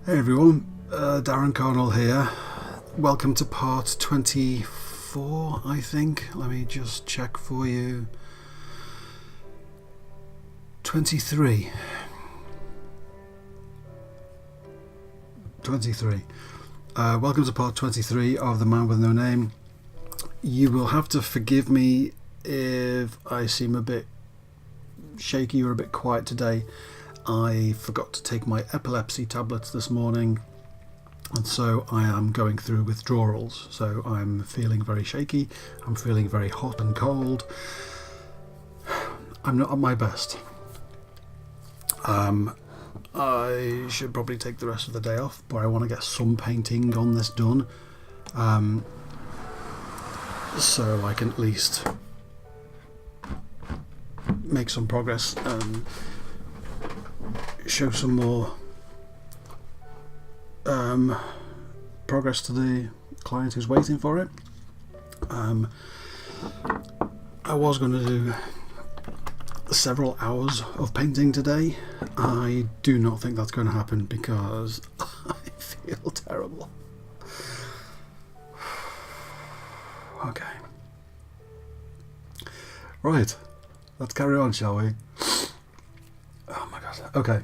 Hey everyone, Darren Cornell here. Welcome to part 24, I think. Let me just check for you. 23. 23. Welcome to part 23 of The Man With No Name. You will have to forgive me if I seem a bit shaky or a bit quiet today. I forgot to take my epilepsy tablets this morning, and so I am going through withdrawals. So I'm feeling very shaky, I'm feeling very hot and cold. I'm not at my best. I should probably take the rest of the day off, but I want to get some painting on this done, so I can at least make some progress and show some more progress to the client who's waiting for it. I was going to do several hours of painting today. I do not think that's going to happen because I feel terrible. Okay. Right, let's carry on, shall we? Oh my god. Okay.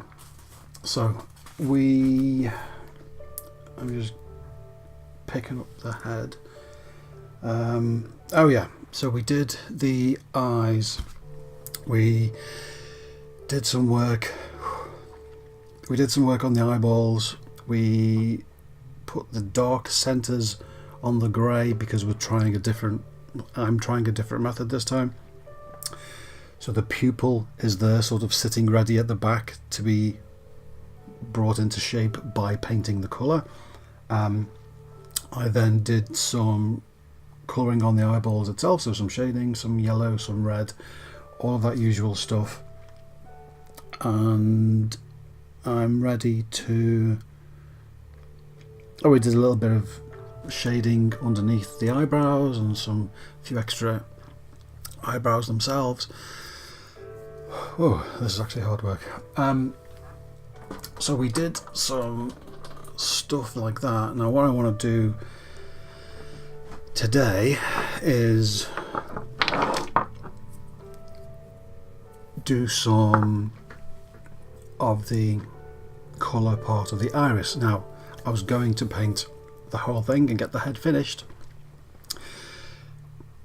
So I'm just picking up the head. Oh yeah, so we did the eyes. We did some work on the eyeballs. We put the dark centers on the grey because I'm trying a different method this time. So the pupil is there, sort of sitting ready at the back to be brought into shape by painting the colour. I then did some colouring on the eyeballs itself, so some shading, some yellow, some red, all of that usual stuff. And I'm ready to... Oh, we did a little bit of shading underneath the eyebrows and some few extra eyebrows themselves. Oh, this is actually hard work. So we did some stuff like that. Now what I want to do today is do some of the colour part of the iris. Now I was going to paint the whole thing and get the head finished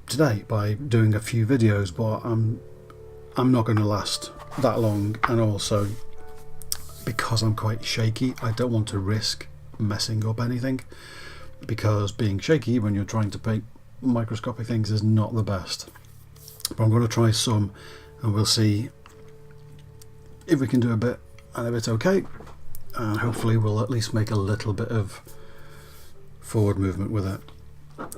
today by doing a few videos, but I'm not going to last that long, and also because I'm quite shaky, I don't want to risk messing up anything, because being shaky when you're trying to paint microscopic things is not the best. But I'm going to try some and we'll see if we can do a bit, and if it's okay, and hopefully we'll at least make a little bit of forward movement with it.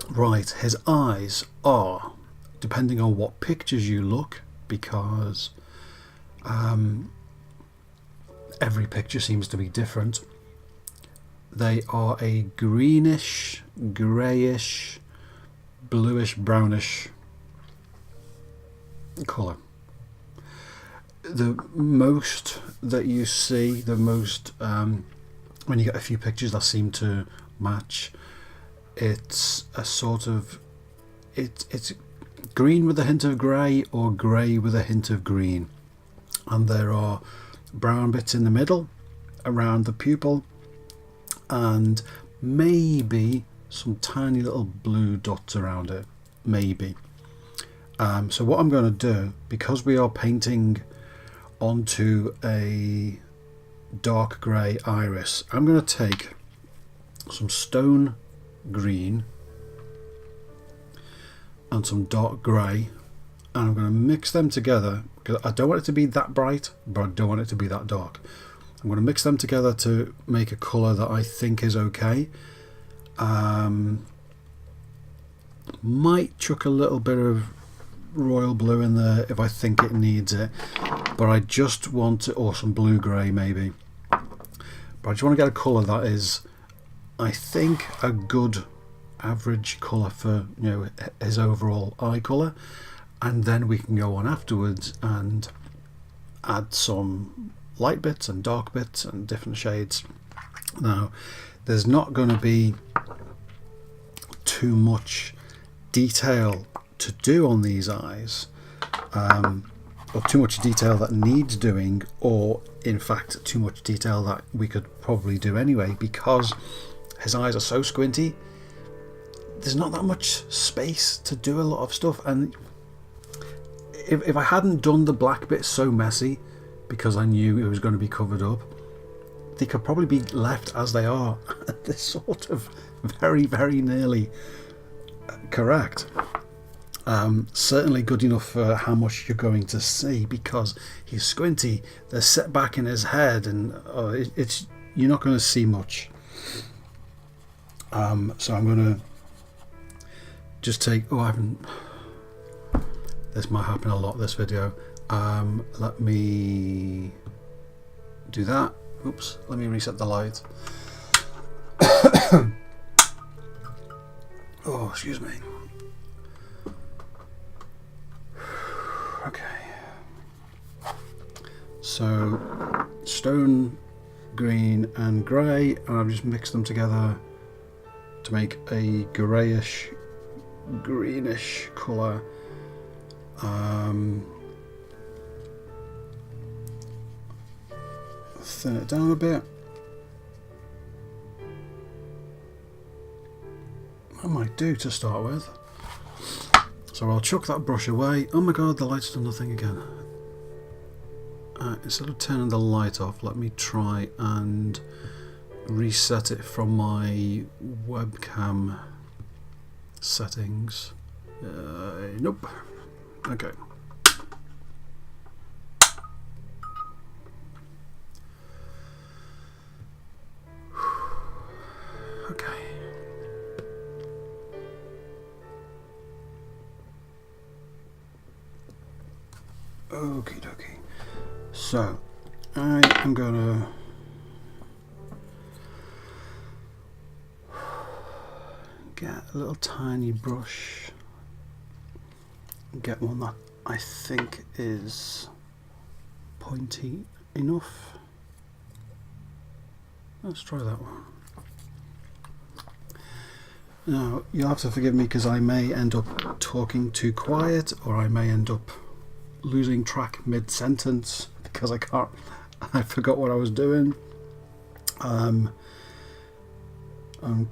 Right, his eyes are, depending on what pictures you look, because every picture seems to be different, they are a greenish, greyish, bluish, brownish colour. The most that you see, when you get a few pictures that seem to match, it's a sort of, it's green with a hint of grey, or grey with a hint of green, and there are brown bits in the middle around the pupil, and maybe some tiny little blue dots around it, maybe. So what I'm going to do, because we are painting onto a dark grey iris, I'm going to take some stone green and some dark grey, and I'm going to mix them together, because I don't want it to be that bright, but I don't want it to be that dark. I'm going to mix them together to make a colour that I think is okay. Might chuck a little bit of royal blue in there if I think it needs it, but I just want to, or some blue grey maybe, but I just want to get a colour that is, I think, a good average colour for, you know, his overall eye colour, and then we can go on afterwards and add some light bits and dark bits and different shades Now, there's not going to be too much detail to do on these eyes, or too much detail that needs doing, or in fact too much detail that we could probably do anyway, because his eyes are so squinty. There's not that much space to do a lot of stuff, and if I hadn't done the black bit so messy, because I knew it was going to be covered up, they could probably be left as they are. They're sort of very, very nearly correct. Certainly good enough for how much you're going to see, because he's squinty, they're set back in his head, and it's you're not going to see much. So I'm going to just take, this might happen a lot, this video. Let me do that. Oops, let me reset the light. Oh, excuse me. Okay. So, stone, green and grey, and I've just mixed them together to make a greyish, greenish colour. Thin it down a bit. I might do to start with. So I'll chuck that brush away. Oh my god, the light's done nothing again. Instead of turning the light off, let me try and reset it from my webcam settings. Nope. Okay. Okay. Okie dokie. So, I am gonna get a little tiny brush, get one that I think is pointy enough. Let's try that one. Now, you'll have to forgive me because I may end up talking too quiet, or I may end up losing track mid-sentence because I forgot what I was doing. I'm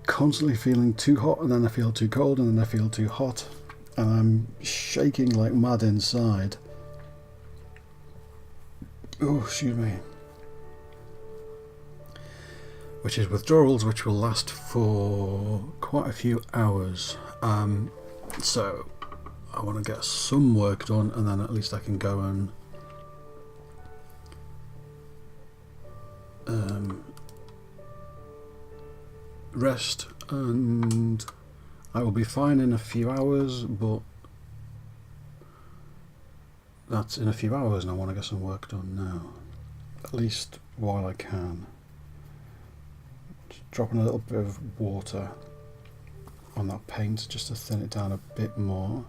constantly feeling too hot, and then I feel too cold, and then I feel too hot, and I'm shaking like mad inside. Oh, excuse me. Which is withdrawals, which will last for quite a few hours. So I want to get some work done, and then at least I can go and rest, and I will be fine in a few hours, but that's in a few hours, and I want to get some work done now, at least while I can. Just dropping a little bit of water on that paint just to thin it down a bit more.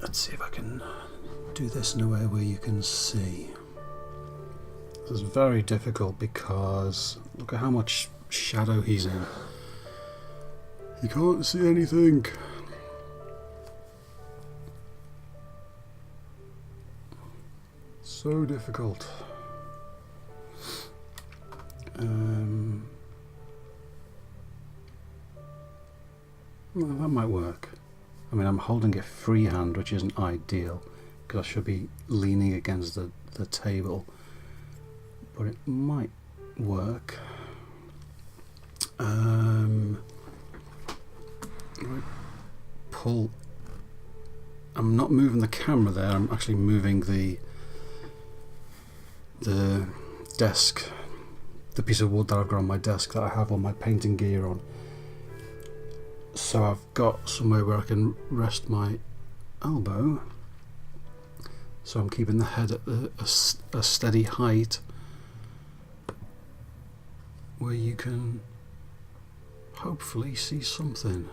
Let's see if I can do this in a way where you can see. This is very difficult because look at how much shadow he's in. You can't see anything. So difficult. Well, that might work. I mean, I'm holding it freehand, which isn't ideal because I should be leaning against the table, but it might work. Pull. I'm not moving the camera there. I'm actually moving the desk, the piece of wood that I've got on my desk that I have all my painting gear on. So I've got somewhere where I can rest my elbow. So I'm keeping the head at a steady height where you can hopefully see something.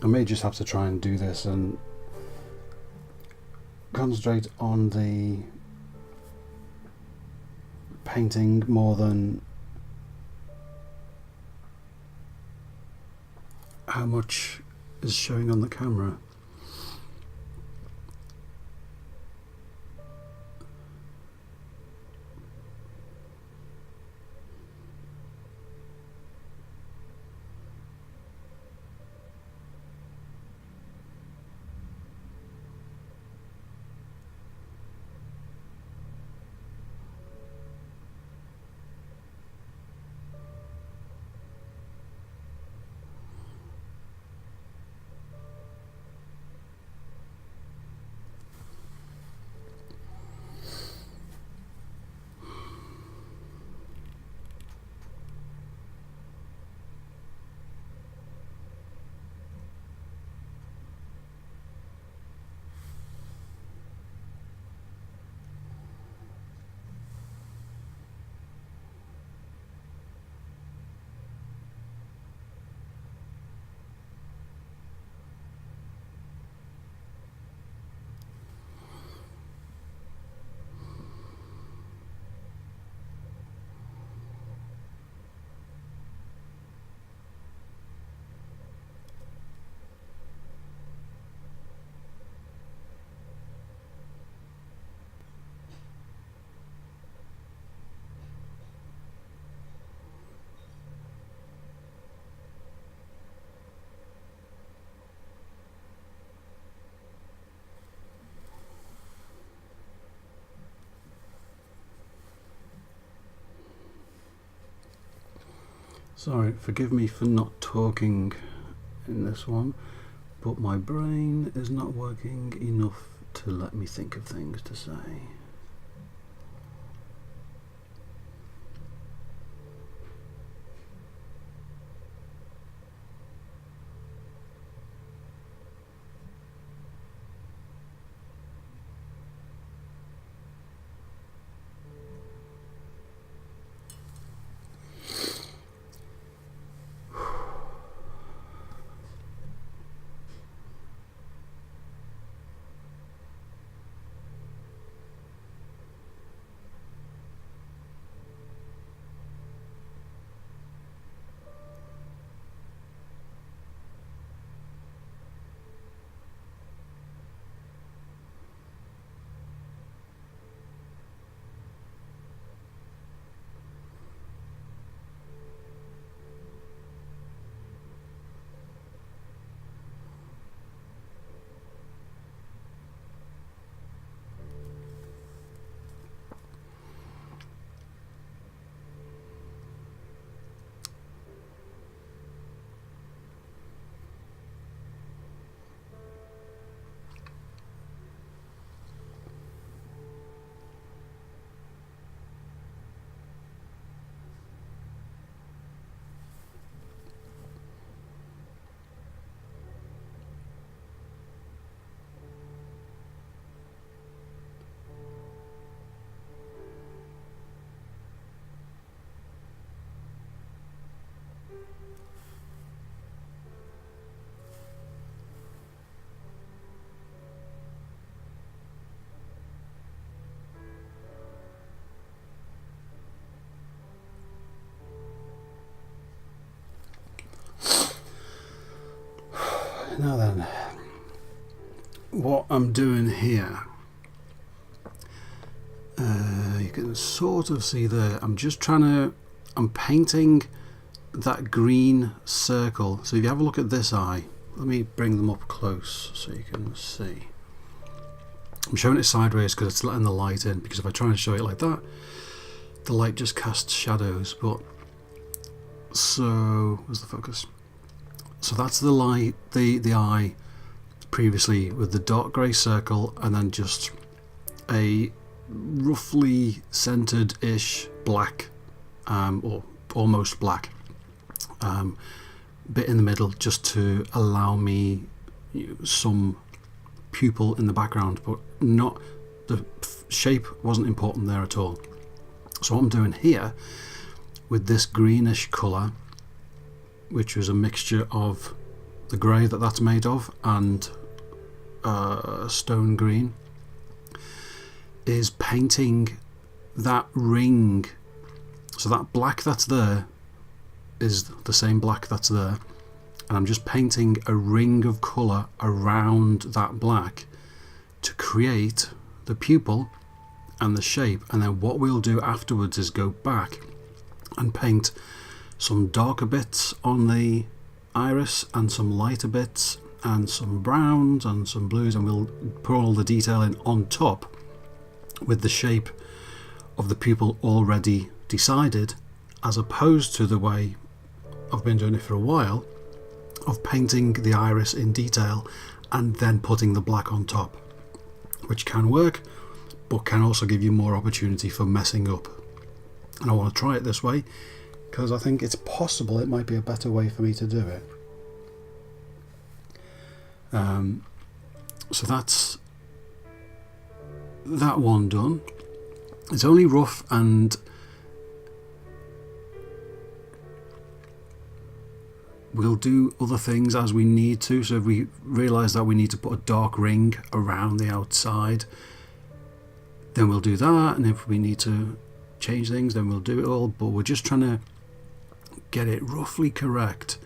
I may just have to try and do this and concentrate on the painting more than how much is showing on the camera. Sorry, forgive me for not talking in this one, but my brain is not working enough to let me think of things to say. Now then, what I'm doing here, you can sort of see there, I'm painting that green circle. So if you have a look at this eye, let me bring them up close so you can see. I'm showing it sideways because it's letting the light in, because if I try and show it like that, the light just casts shadows. But so where's the focus? So that's the light, the eye previously with the dark grey circle, and then just a roughly centered-ish black, or almost black bit in the middle, just to allow me some pupil in the background, but not the shape wasn't important there at all. So what I'm doing here with this greenish colour, which was a mixture of the grey that that's made of, and stone green, is painting that ring. So that black that's there is the same black that's there, and I'm just painting a ring of colour around that black to create the pupil and the shape. And then what we'll do afterwards is go back and paint some darker bits on the iris and some lighter bits and some browns and some blues, and we'll put all the detail in on top with the shape of the pupil already decided, as opposed to the way I've been doing it for a while of painting the iris in detail and then putting the black on top, which can work but can also give you more opportunity for messing up. And I want to try it this way because I think it's possible it might be a better way for me to do it. So that's that one done. It's only rough, and we'll do other things as we need to. So if we realise that we need to put a dark ring around the outside, then we'll do that, and if we need to change things, then we'll do it all. But we're just trying to get it roughly correct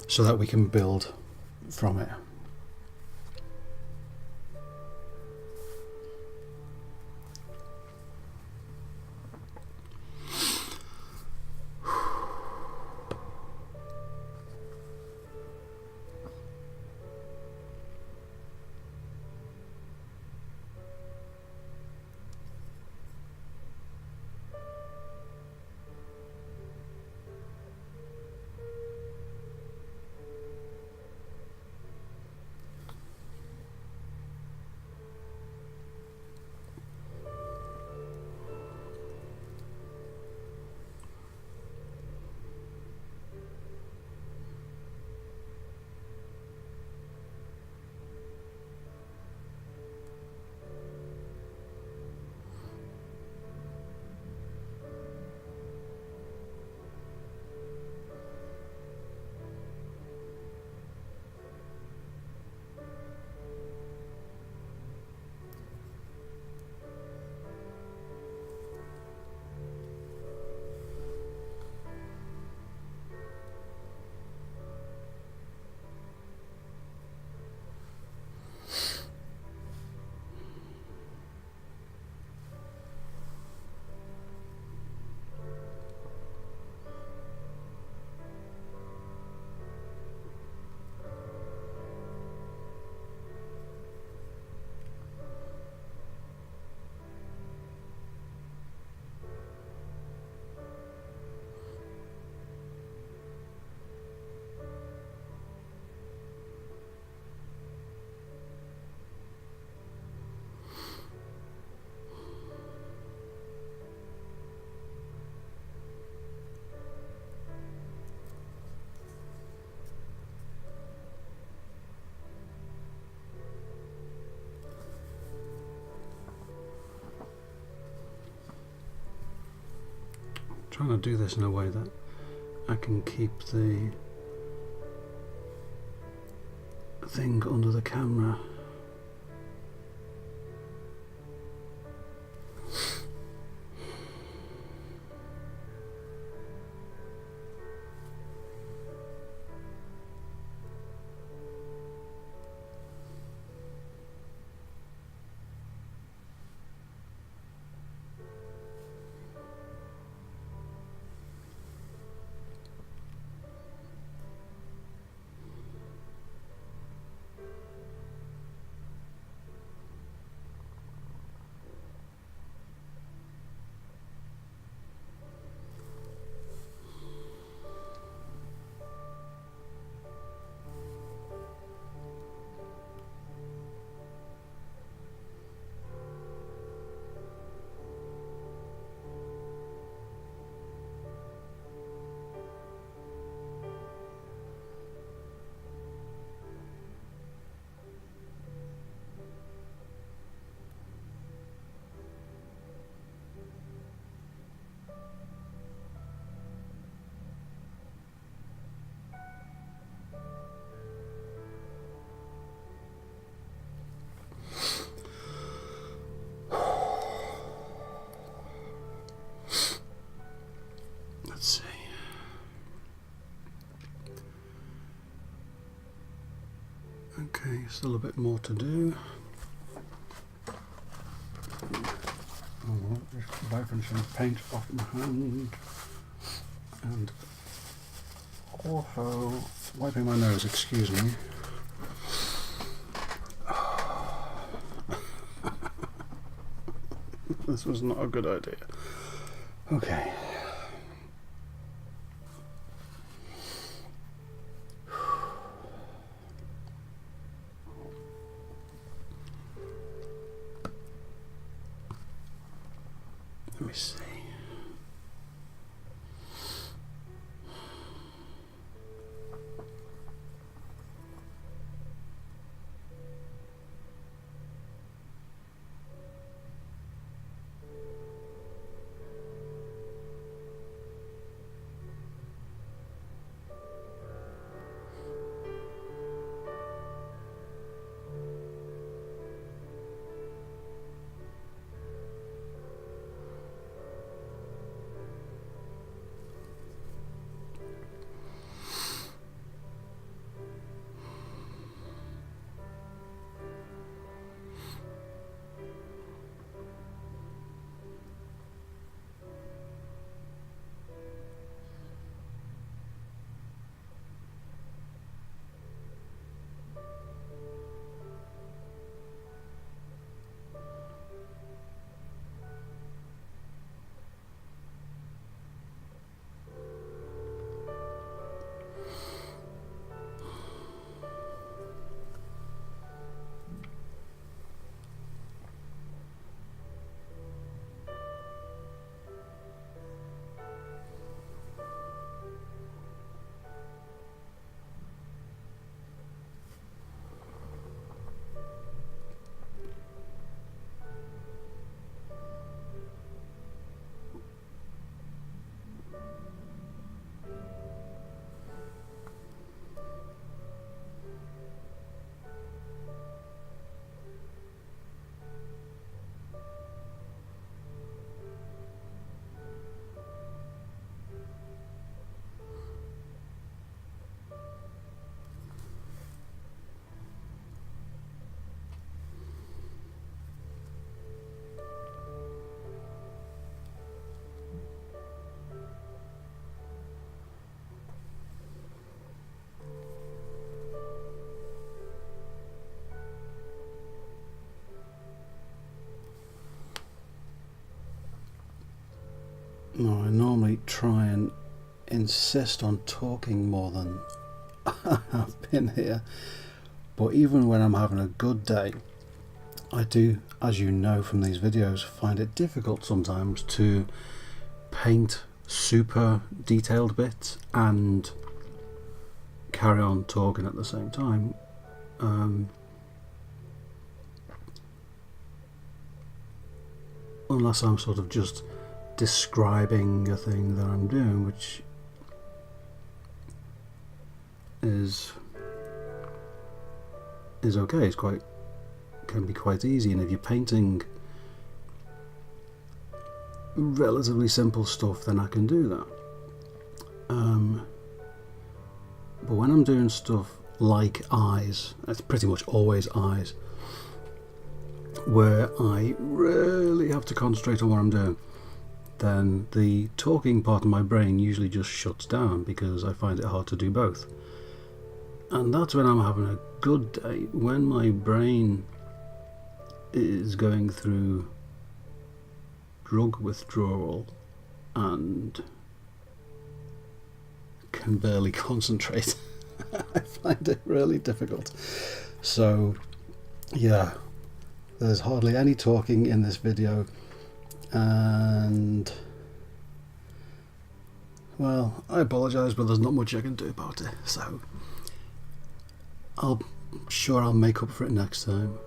so that we can build from it. Trying to do this in a way that I can keep the thing under the camera. Okay, still a bit more to do. Oh, just wiping some paint off my hand and also wiping my nose, excuse me. This was not a good idea. Okay. Let me see. No, I normally try and insist on talking more than I have been here, but even when I'm having a good day, I do, as you know from these videos, find it difficult sometimes to paint super detailed bits and carry on talking at the same time. Unless I'm sort of just describing a thing that I'm doing, which is okay. It's can be quite easy, and if you're painting relatively simple stuff, then I can do that. But when I'm doing stuff like eyes, it's pretty much always eyes, where I really have to concentrate on what I'm doing, then the talking part of my brain usually just shuts down because I find it hard to do both. And that's when I'm having a good day, when my brain is going through drug withdrawal and can barely concentrate. I find it really difficult. So yeah, there's hardly any talking in this video, and well, I apologise, but there's not much I can do about it, so I'll make up for it next time.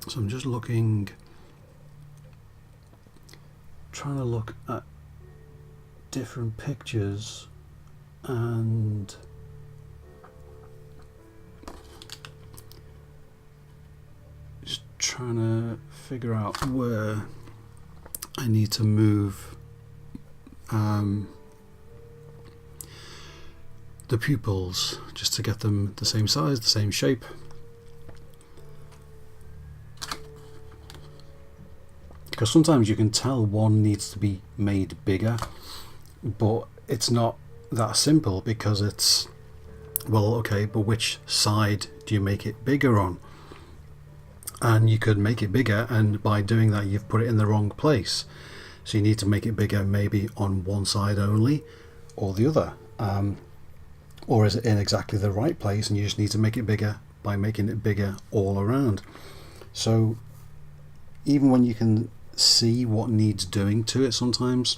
So I'm just trying to look at different pictures and just trying to figure out where I need to move the pupils just to get them the same size, the same shape. Because sometimes you can tell one needs to be made bigger, but it's not that simple, because it's, well, okay, but which side do you make it bigger on? And you could make it bigger, and by doing that you've put it in the wrong place. So you need to make it bigger maybe on one side only, or the other. Or is it in exactly the right place and you just need to make it bigger by making it bigger all around? So even when you can see what needs doing to it, sometimes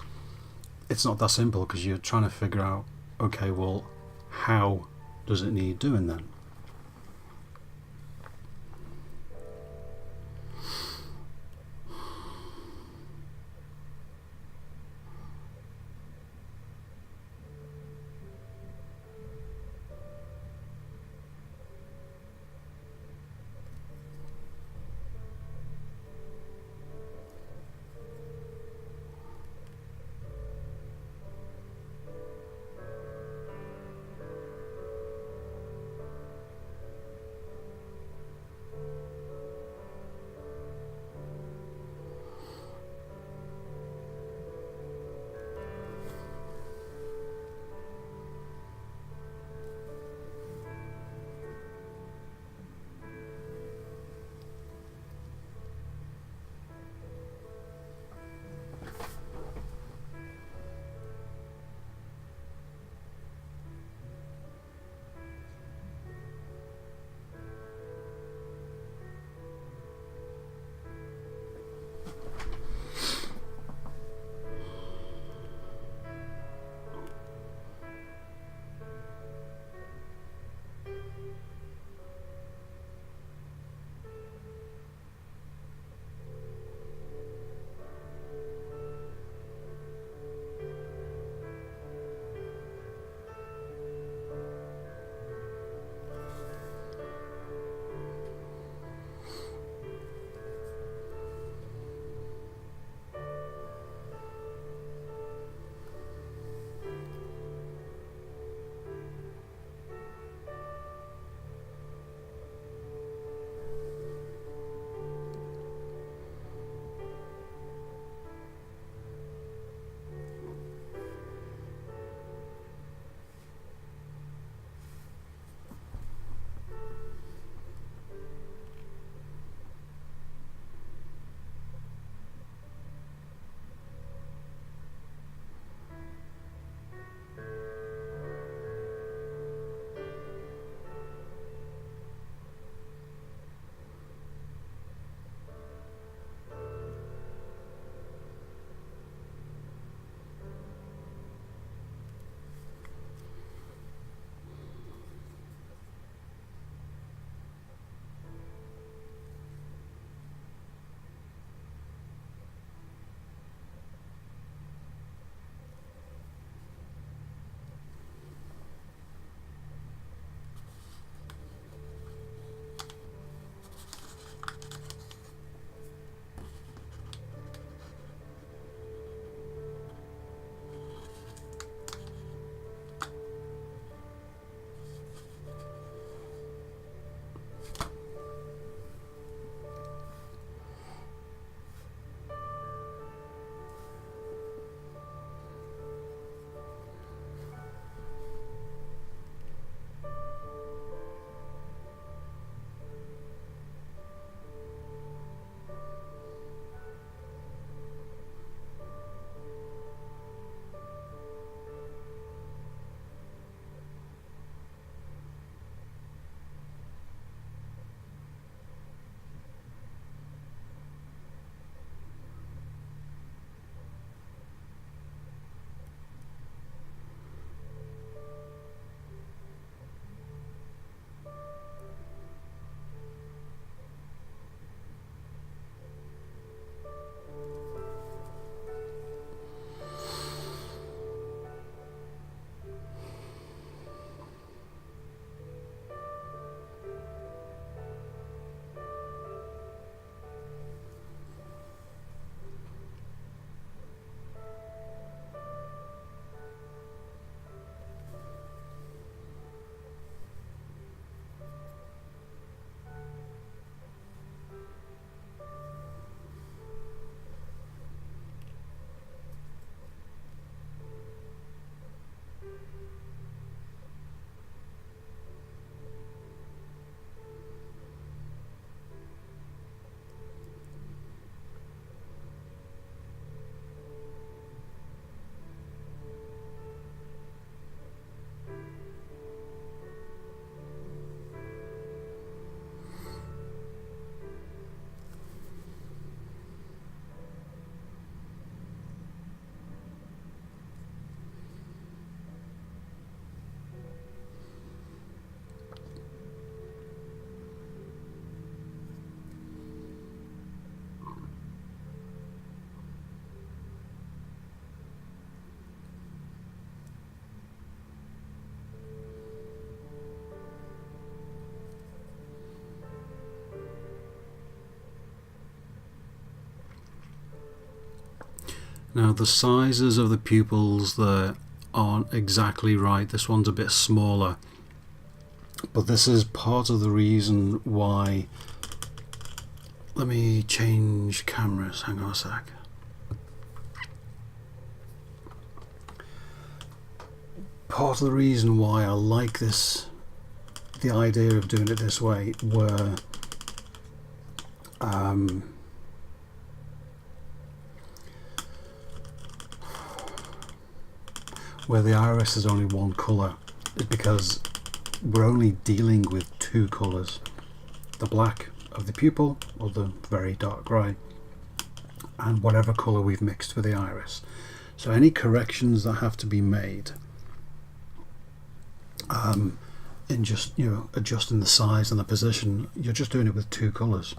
it's not that simple, because you're trying to figure out, okay, well, how does it need doing then? Now the sizes of the pupils there aren't exactly right. This one's a bit smaller, but this is part of the reason why. Let me change cameras, hang on a sec. Part of the reason why I like this, the idea of doing it this way, where the iris is only one colour, is because we're only dealing with two colours, the black of the pupil or the very dark grey, and whatever colour we've mixed for the iris. So any corrections that have to be made in just, you know, adjusting the size and the position, you're just doing it with two colours.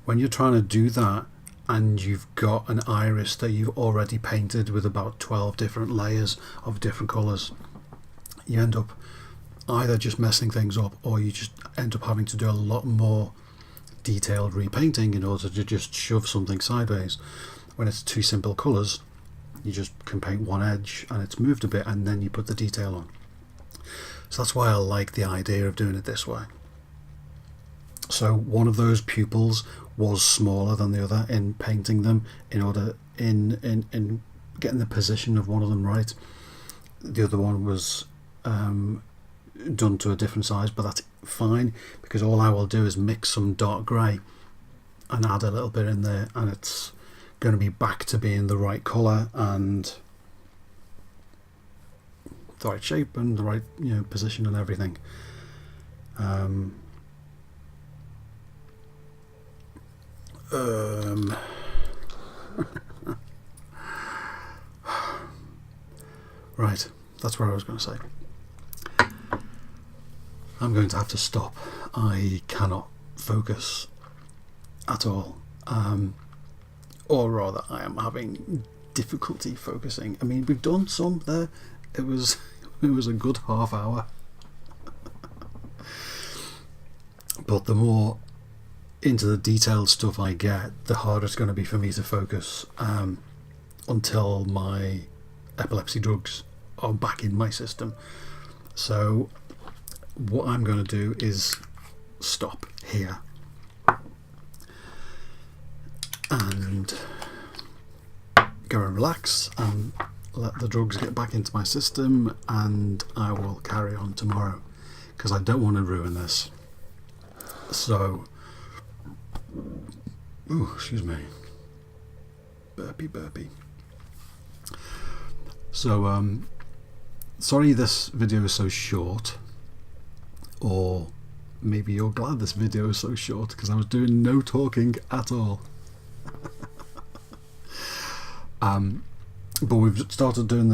When you're trying to do that and you've got an iris that you've already painted with about 12 different layers of different colours, you end up either just messing things up, or you just end up having to do a lot more detailed repainting in order to just shove something sideways. When it's two simple colours, you just can paint one edge and it's moved a bit, and then you put the detail on. So that's why I like the idea of doing it this way. So one of those pupils was smaller than the other in painting them, in order in getting the position of one of them right. The other one was done to a different size, but that's fine, because all I will do is mix some dark grey and add a little bit in there, and it's going to be back to being the right colour and the right shape and the right, you know, position and everything. Right, that's where I was going to say. I'm going to have to stop. I cannot focus at all, or rather I am having difficulty focusing. I mean, we've done some there. It was a good half hour, but the more into the detailed stuff I get, the harder it's going to be for me to focus, until my epilepsy drugs are back in my system. So what I'm going to do is stop here and go and relax and let the drugs get back into my system, and I will carry on tomorrow, because I don't want to ruin this. So, ooh, excuse me, burpee. So sorry this video is so short, or maybe you're glad this video is so short, because I was doing no talking at all. But we've started doing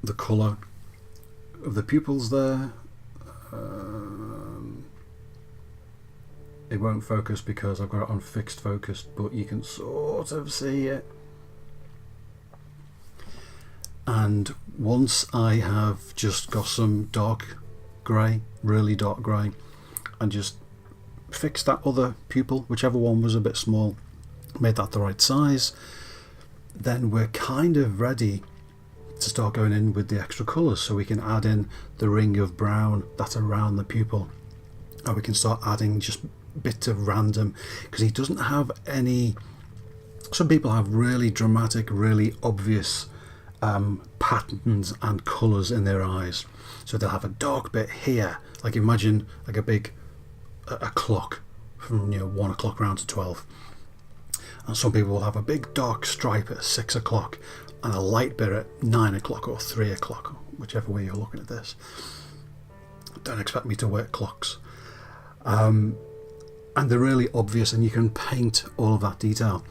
the colour of the pupils there. It won't focus because I've got it on fixed focus, but you can sort of see it. And once I have just got some dark grey, really dark grey, and just fixed that other pupil, whichever one was a bit small, made that the right size, then we're kind of ready to start going in with the extra colours. So we can add in the ring of brown that's around the pupil, and we can start adding just bits of random, because he doesn't have any. Some people have really dramatic, really obvious patterns and colours in their eyes. So they'll have a dark bit here, like imagine like a clock from 1 o'clock round to 12. And some people will have a big dark stripe at 6 o'clock and a light bit at 9 o'clock or 3 o'clock, whichever way you're looking at this. Don't expect me to work clocks. And they're really obvious, and you can paint all of that detail.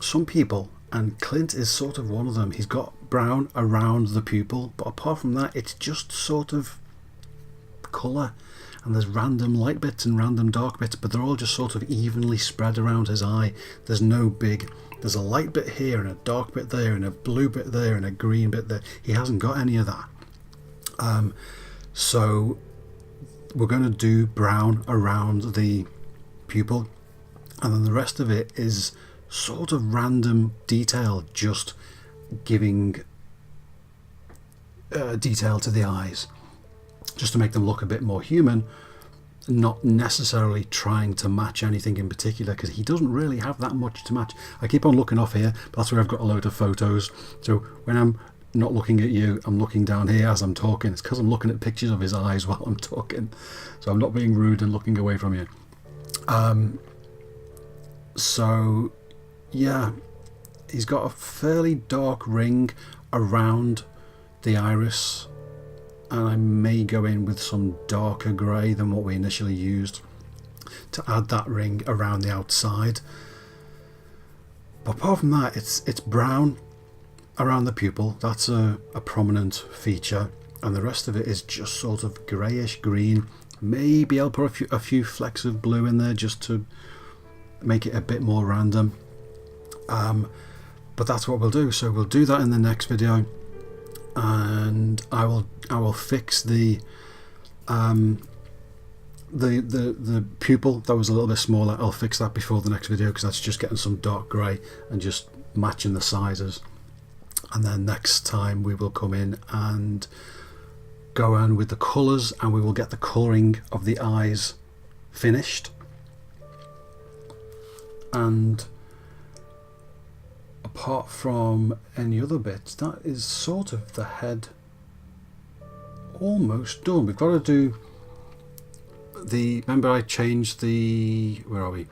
Some people, and Clint is sort of one of them, he's got brown around the pupil, but apart from that it's just sort of colour, and there's random light bits and random dark bits, but they're all just sort of evenly spread around his eye. There's a light bit here and a dark bit there and a blue bit there and a green bit there. He hasn't got any of that. So we're going to do brown around the pupil, and then the rest of it is sort of random detail, just giving detail to the eyes, just to make them look a bit more human, not necessarily trying to match anything in particular, because he doesn't really have that much to match. I keep on looking off here, but that's where I've got a load of photos. So when I'm not looking at you, I'm looking down here as I'm talking. It's because I'm looking at pictures of his eyes while I'm talking, so I'm not being rude and looking away from you. So yeah, he's got a fairly dark ring around the iris, and I may go in with some darker grey than what we initially used to add that ring around the outside. But apart from that, it's brown around the pupil. That's a prominent feature, and the rest of it is just sort of greyish green. Maybe I'll put a few flecks of blue in there just to make it a bit more random, but that's what we'll do. So we'll do that in the next video, and I will fix the pupil that was a little bit smaller. I'll fix that before the next video, because that's just getting some dark grey and just matching the sizes. And then next time we will come in and go on with the colours, and we will get the colouring of the eyes finished. And apart from any other bits, that is sort of the head almost done. We've got to do remember I changed the, where are we,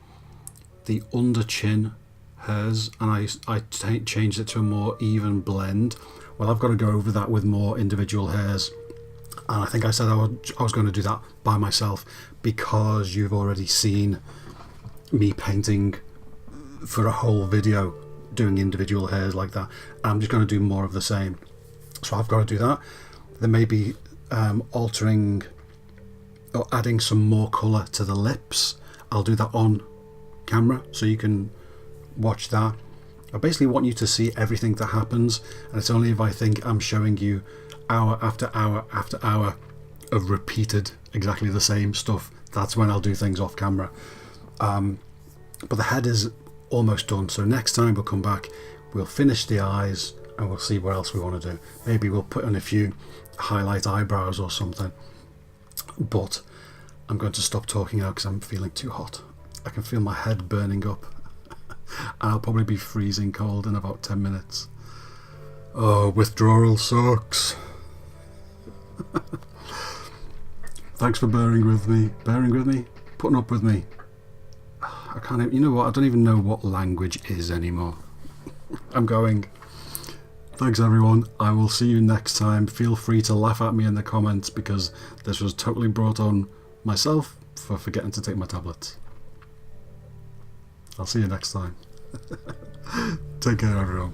the under chin hairs, and I changed it to a more even blend. Well, I've got to go over that with more individual hairs, and I think I said I was going to do that by myself, because you've already seen me painting for a whole video doing individual hairs like that. I'm just going to do more of the same, so I've got to do that. There may be altering or adding some more colour to the lips. I'll do that on camera so you can watch that. I basically want you to see everything that happens, and it's only if I think I'm showing you hour after hour after hour of repeated exactly the same stuff, that's when I'll do things off camera. But the head is almost done, so next time we'll come back, we'll finish the eyes, and we'll see what else we want to do. Maybe we'll put in a few highlight eyebrows or something. But I'm going to stop talking now because I'm feeling too hot. I can feel my head burning up and I'll probably be freezing cold in about 10 minutes. Oh, withdrawal sucks. Thanks for bearing with me, putting up with me. I can't even, you know what, I don't even know what language is anymore. I'm going. Thanks everyone, I will see you next time. Feel free to laugh at me in the comments, because this was totally brought on myself for forgetting to take my tablets. I'll see you next time. Take care everyone.